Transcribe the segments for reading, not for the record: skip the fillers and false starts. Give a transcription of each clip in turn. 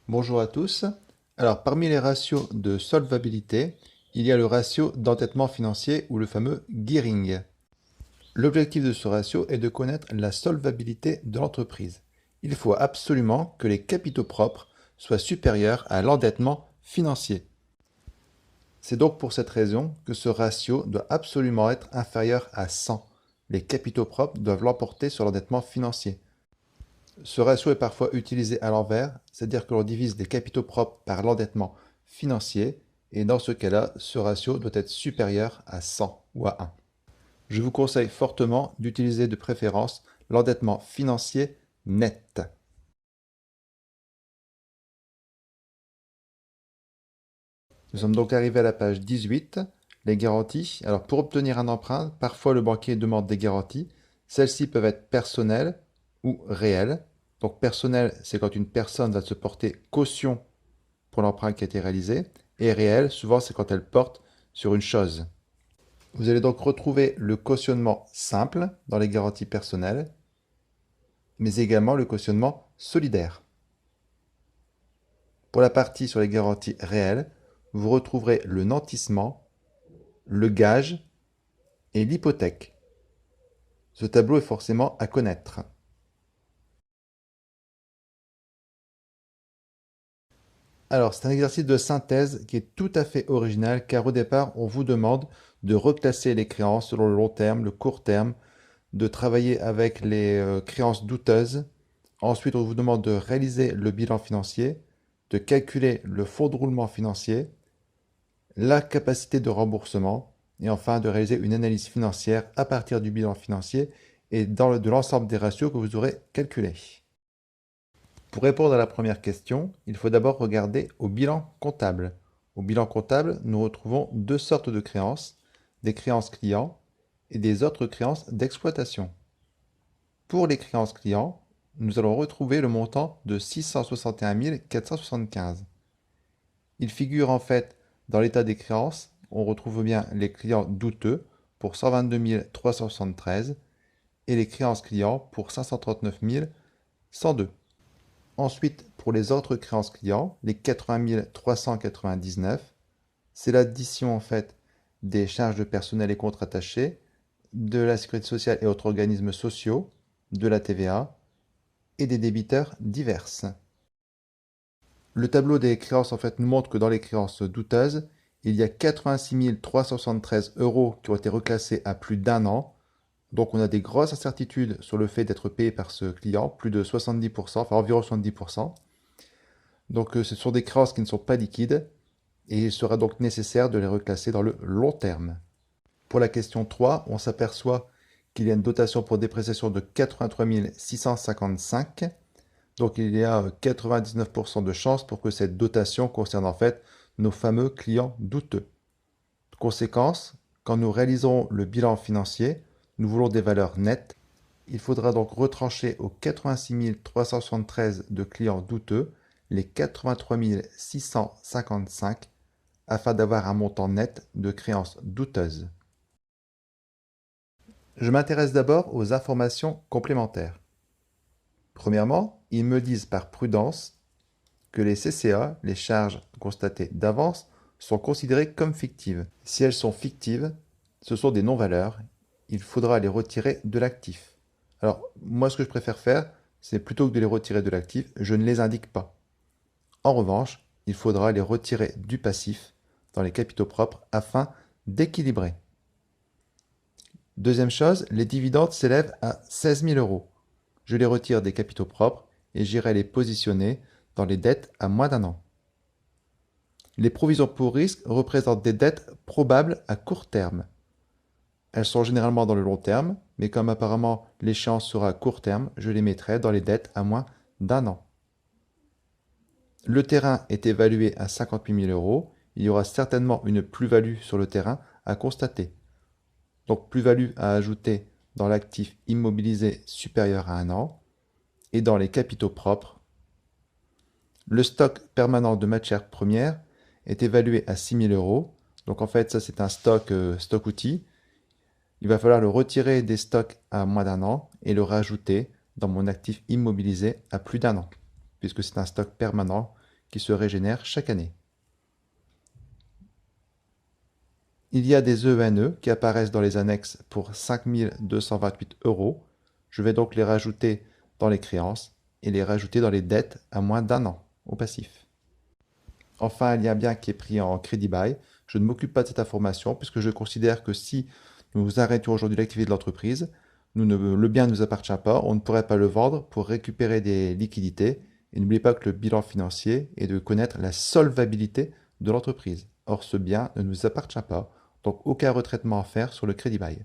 Bonjour à tous. Alors, parmi les ratios de solvabilité, il y a le ratio d'endettement financier ou le fameux gearing. L'objectif de ce ratio est de connaître la solvabilité de l'entreprise. Il faut absolument que les capitaux propres soient supérieurs à l'endettement financier. C'est donc pour cette raison que ce ratio doit absolument être inférieur à 100. Les capitaux propres doivent l'emporter sur l'endettement financier. Ce ratio est parfois utilisé à l'envers, c'est-à-dire que l'on divise les capitaux propres par l'endettement financier, et dans ce cas-là, ce ratio doit être supérieur à 100 ou à 1. Je vous conseille fortement d'utiliser de préférence l'endettement financier net. Nous sommes donc arrivés à la page 18, les garanties. Alors pour obtenir un emprunt, parfois le banquier demande des garanties. Celles-ci peuvent être personnelles ou réelles. Donc personnel, c'est quand une personne va se porter caution pour l'emprunt qui a été réalisé, et réel, souvent c'est quand elle porte sur une chose. Vous allez donc retrouver le cautionnement simple dans les garanties personnelles, mais également le cautionnement solidaire. Pour la partie sur les garanties réelles, vous retrouverez le nantissement, le gage et l'hypothèque. Ce tableau est forcément à connaître. Alors, c'est un exercice de synthèse qui est tout à fait original car au départ, on vous demande de reclasser les créances selon le long terme, le court terme, de travailler avec les créances douteuses. Ensuite, on vous demande de réaliser le bilan financier, de calculer le fonds de roulement financier, la capacité de remboursement, et enfin de réaliser une analyse financière à partir du bilan financier et de l'ensemble des ratios que vous aurez calculés. Pour répondre à la première question, il faut d'abord regarder au bilan comptable. Au bilan comptable, nous retrouvons deux sortes de créances, des créances clients et des autres créances d'exploitation. Pour les créances clients, nous allons retrouver le montant de 661 475. Il figure en fait dans l'état des créances, on retrouve bien les clients douteux pour 122 373 et les créances clients pour 539 102. Ensuite, pour les autres créances clients, les 80 399, c'est l'addition en fait des charges de personnel et comptes rattachés, de la sécurité sociale et autres organismes sociaux, de la TVA et des débiteurs diverses. Le tableau des créances en fait nous montre que dans les créances douteuses, il y a 86 373 euros qui ont été reclassés à plus d'un an. Donc on a des grosses incertitudes sur le fait d'être payé par ce client, plus de 70%, enfin environ 70%. Donc ce sont des créances qui ne sont pas liquides et il sera donc nécessaire de les reclasser dans le long terme. Pour la question 3, on s'aperçoit qu'il y a une dotation pour dépréciation de 83 655. Donc il y a 99% de chances pour que cette dotation concerne en fait nos fameux clients douteux. Conséquence, quand nous réalisons le bilan financier, nous voulons des valeurs nettes. Il faudra donc retrancher aux 86 373 de clients douteux les 83 655 afin d'avoir un montant net de créances douteuses. Je m'intéresse d'abord aux informations complémentaires. Premièrement, ils me disent par prudence que les CCA, les charges constatées d'avance, sont considérées comme fictives. Si elles sont fictives, ce sont des non-valeurs. Il faudra les retirer de l'actif. Alors, moi, ce que je préfère faire, c'est plutôt que de les retirer de l'actif, je ne les indique pas. En revanche, il faudra les retirer du passif dans les capitaux propres afin d'équilibrer. Deuxième chose, les dividendes s'élèvent à 16 000 euros. Je les retire des capitaux propres et j'irai les positionner dans les dettes à moins d'un an. Les provisions pour risque représentent des dettes probables à court terme. Elles sont généralement dans le long terme, mais comme apparemment l'échéance sera à court terme, je les mettrai dans les dettes à moins d'un an. Le terrain est évalué à 58 000 euros. Il y aura certainement une plus-value sur le terrain à constater. Donc plus-value à ajouter dans l'actif immobilisé supérieur à un an et dans les capitaux propres. Le stock permanent de matières premières est évalué à 6 000 euros. Donc en fait, ça c'est un stock outil. Il va falloir le retirer des stocks à moins d'un an et le rajouter dans mon actif immobilisé à plus d'un an, puisque c'est un stock permanent qui se régénèrent chaque année. Il y a des ENE qui apparaissent dans les annexes pour 5 228 euros. Je vais donc les rajouter dans les créances et les rajouter dans les dettes à moins d'un an, au passif. Enfin, il y a un bien qui est pris en crédit bail. Je ne m'occupe pas de cette information puisque je considère que si nous arrêtions aujourd'hui l'activité de l'entreprise, le bien ne nous appartient pas, on ne pourrait pas le vendre pour récupérer des liquidités. Et n'oubliez pas que le bilan financier est de connaître la solvabilité de l'entreprise. Or, ce bien ne nous appartient pas, donc aucun retraitement à faire sur le crédit bail.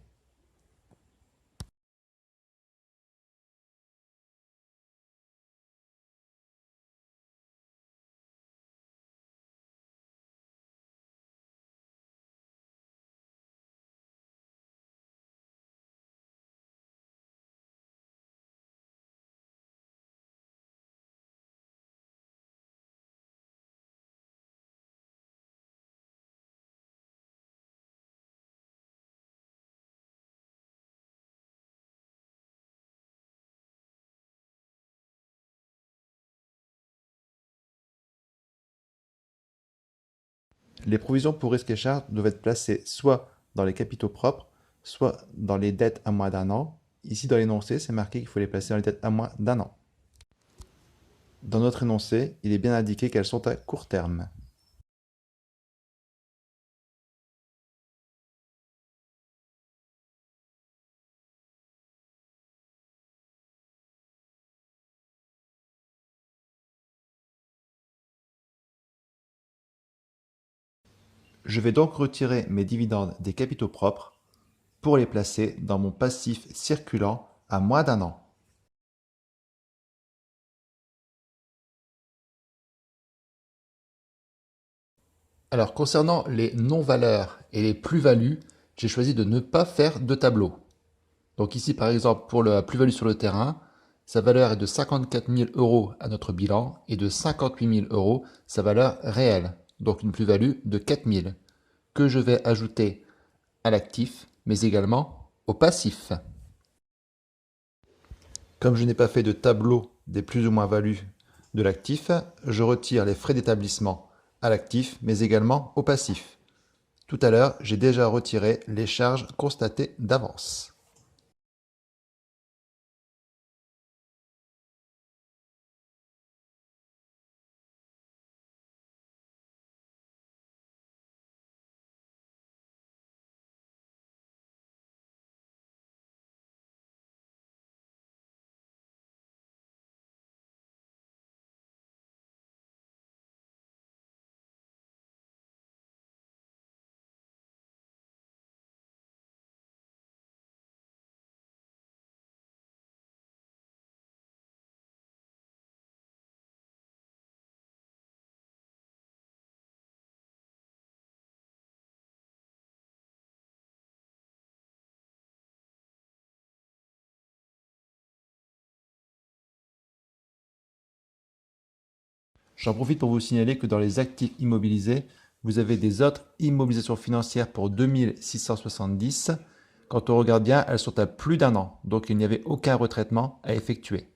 Les provisions pour risques et charges doivent être placées soit dans les capitaux propres, soit dans les dettes à moins d'un an. Ici, dans l'énoncé, c'est marqué qu'il faut les placer dans les dettes à moins d'un an. Dans notre énoncé, il est bien indiqué qu'elles sont à court terme. Je vais donc retirer mes dividendes des capitaux propres pour les placer dans mon passif circulant à moins d'un an. Alors, concernant les non-valeurs et les plus-values, j'ai choisi de ne pas faire de tableau. Donc ici, par exemple, pour la plus-value sur le terrain, sa valeur est de 54 000 euros à notre bilan et de 58 000 euros sa valeur réelle. Donc une plus-value de 4 000 que je vais ajouter à l'actif, mais également au passif. Comme je n'ai pas fait de tableau des plus ou moins values de l'actif, je retire les frais d'établissement à l'actif, mais également au passif. Tout à l'heure, j'ai déjà retiré les charges constatées d'avance. J'en profite pour vous signaler que dans les actifs immobilisés, vous avez des autres immobilisations financières pour 2670. Quand on regarde bien, elles sont à plus d'un an, donc il n'y avait aucun retraitement à effectuer.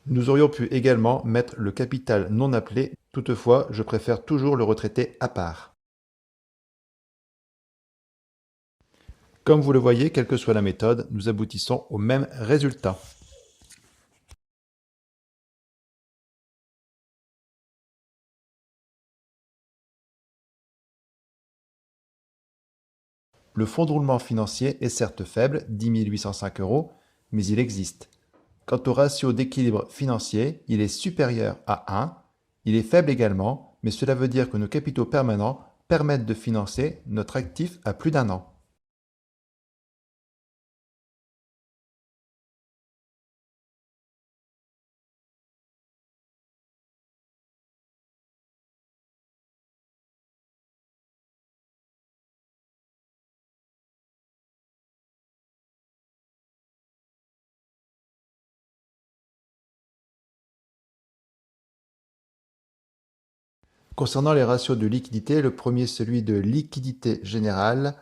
Nous aurions pu également mettre le capital non appelé, toutefois, je préfère toujours le retraiter à part. Comme vous le voyez, quelle que soit la méthode, nous aboutissons au même résultat. Le fonds de roulement financier est certes faible, 10 805 euros, mais il existe. Quant au ratio d'équilibre financier, il est supérieur à 1. Il est faible également, mais cela veut dire que nos capitaux permanents permettent de financer notre actif à plus d'un an. Concernant les ratios de liquidité, le premier, celui de liquidité générale,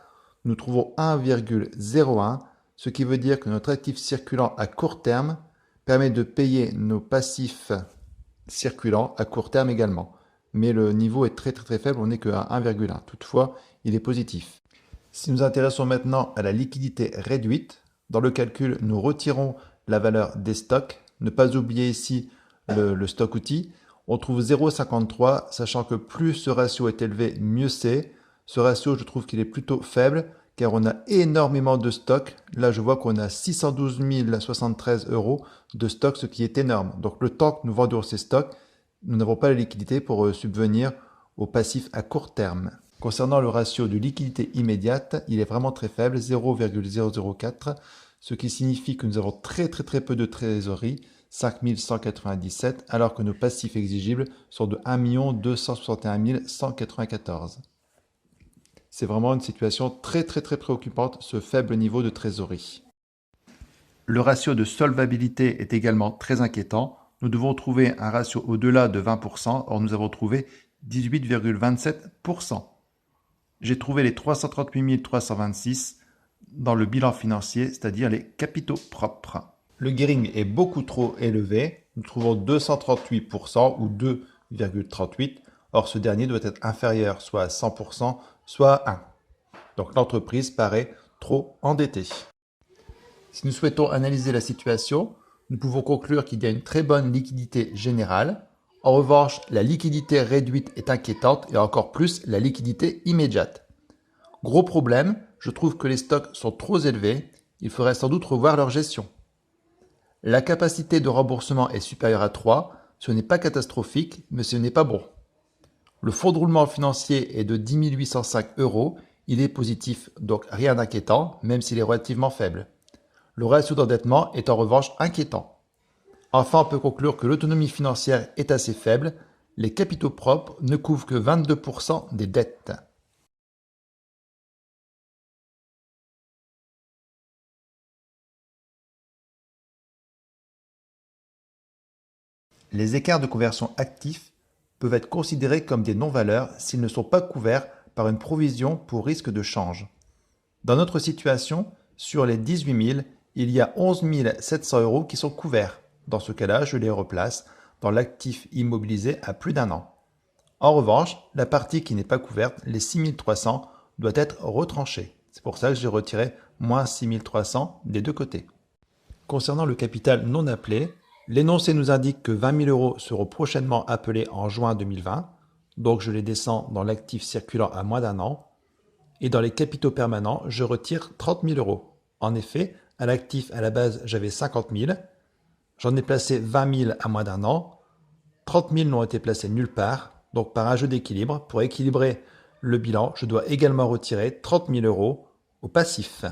nous trouvons 1,01, ce qui veut dire que notre actif circulant à court terme permet de payer nos passifs circulants à court terme également. Mais le niveau est très faible, on n'est qu'à 1,1. Toutefois, il est positif. Si nous intéressons maintenant à la liquidité réduite, dans le calcul, nous retirons la valeur des stocks. Ne pas oublier ici le stock outil. On trouve 0,53, sachant que plus ce ratio est élevé, mieux c'est. Ce ratio, je trouve qu'il est plutôt faible, car on a énormément de stocks. Là, je vois qu'on a 612 073 euros de stocks, ce qui est énorme. Donc, le temps que nous vendons ces stocks, nous n'avons pas la liquidité pour subvenir aux passifs à court terme. Concernant le ratio de liquidité immédiate, il est vraiment très faible, 0,004, ce qui signifie que nous avons très peu de trésorerie, 5 197, alors que nos passifs exigibles sont de 1 261 194. C'est vraiment une situation très préoccupante, ce faible niveau de trésorerie. Le ratio de solvabilité est également très inquiétant. Nous devons trouver un ratio au-delà de 20%, or nous avons trouvé 18,27%. J'ai trouvé les 338 326 dans le bilan financier, c'est-à-dire les capitaux propres. Le gearing est beaucoup trop élevé. Nous trouvons 238% ou 2,38. Or, ce dernier doit être inférieur soit à 100%, soit à 1. Donc, l'entreprise paraît trop endettée. Si nous souhaitons analyser la situation, nous pouvons conclure qu'il y a une très bonne liquidité générale. En revanche, la liquidité réduite est inquiétante et encore plus la liquidité immédiate. Gros problème, je trouve que les stocks sont trop élevés. Il faudrait sans doute revoir leur gestion. La capacité de remboursement est supérieure à 3. Ce n'est pas catastrophique, mais ce n'est pas bon. Le fonds de roulement financier est de 10 805 euros. Il est positif, donc rien d'inquiétant, même s'il est relativement faible. Le ratio d'endettement est en revanche inquiétant. Enfin, on peut conclure que l'autonomie financière est assez faible. Les capitaux propres ne couvrent que 22% des dettes. Les écarts de conversion actifs peuvent être considérés comme des non-valeurs s'ils ne sont pas couverts par une provision pour risque de change. Dans notre situation, sur les 18 000, il y a 11 700 euros qui sont couverts. Dans ce cas-là, je les replace dans l'actif immobilisé à plus d'1 an. En revanche, la partie qui n'est pas couverte, les 6 300, doit être retranchée. C'est pour ça que j'ai retiré moins 6 300 des deux côtés. Concernant le capital non appelé, l'énoncé nous indique que 20 000 euros seront prochainement appelés en juin 2020, donc je les descends dans l'actif circulant à moins d'1 an. Et dans les capitaux permanents, je retire 30 000 euros. En effet, à l'actif, à la base, j'avais 50 000. J'en ai placé 20 000 à moins d'1 an. 30 000 n'ont été placés nulle part. Donc, par un jeu d'équilibre, pour équilibrer le bilan, je dois également retirer 30 000 euros au passif.